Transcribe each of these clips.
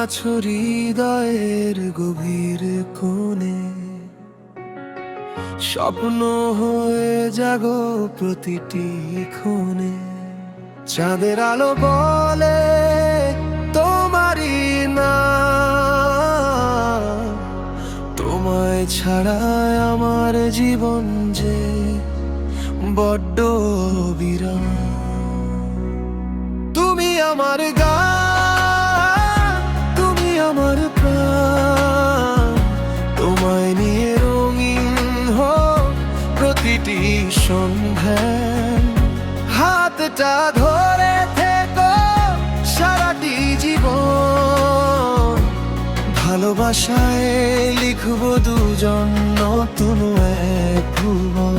আছো হৃদয়ের গভীর কোণে, স্বপ্ন হয়ে জাগো প্রতিটি ক্ষণে। চাঁদের আলো বলে তোমারই না, তোমায় ছাড়া আমার জীবন যে বড্ড বিরাম। তুমি আমার গান, তুমি আমার প্রাণ, তোমায় নিয়ে রঙিন হোক প্রতিটি সন্ধ্যা। হাতটা ধরে থেকো সারাটি জীবন, ভালোবাসায় লিখব দুজন নতুন এক ভুবন।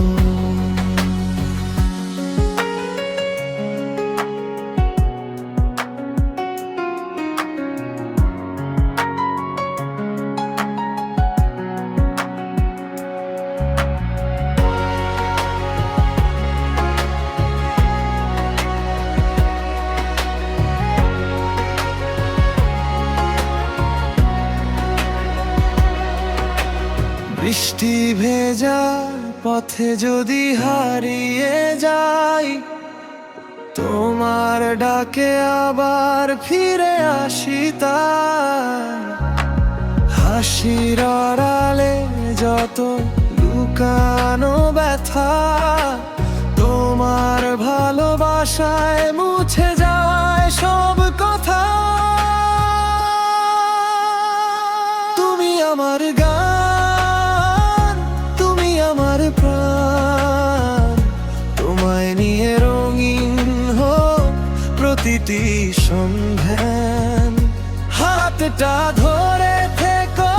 বৃষ্টি ভেজা পথে যদি হারিয়ে যাই, তোমার ডাকে আবার ফিরে আসি তাই। হাসির আড়ালে যত লুকানো ব্যথা, তোমার ভালোবাসায় মুছে যায় সব কথা। তুমি আমার গান, তুমি আমার প্রাণ, তোমায় নিয়ে রঙিন হোক প্রতিটি সন্ধ্যা। হাতটা ধরে থেকো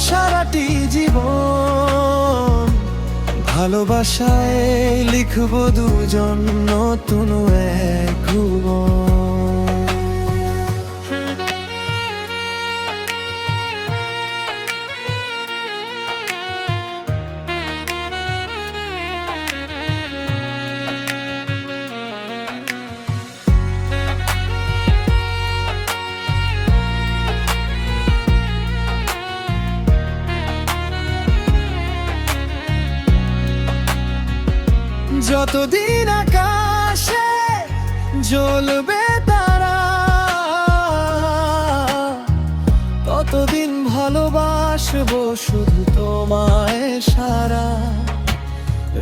সারাটি জীবন, ভালোবাসায় লিখব দুজন নতুন এক ভুবন। যতদিন আকাশে জ্বলবে তারা, ততদিন ভালোবাসবো শুধু তোমায় সারা।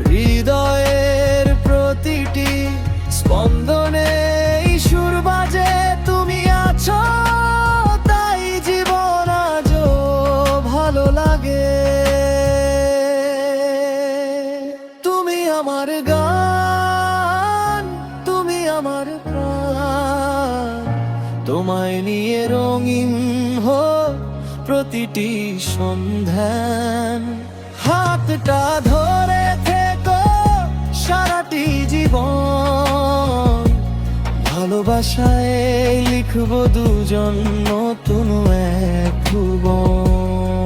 হৃদয়ের প্রতিটি স্পন্দনে সুর বাজে তুমি আছো, তাই জীবন আজও ভালো লাগে। তুমি আমার গান, তুমি আমার প্রাণ, তোমায় নিয়ে রঙিন হোক প্রতিটি সন্ধ্যা। হাতটা ধরে থেকো সারাটি জীবন, ভালোবাসায় লিখব দুজন নতুন এক ভুবন।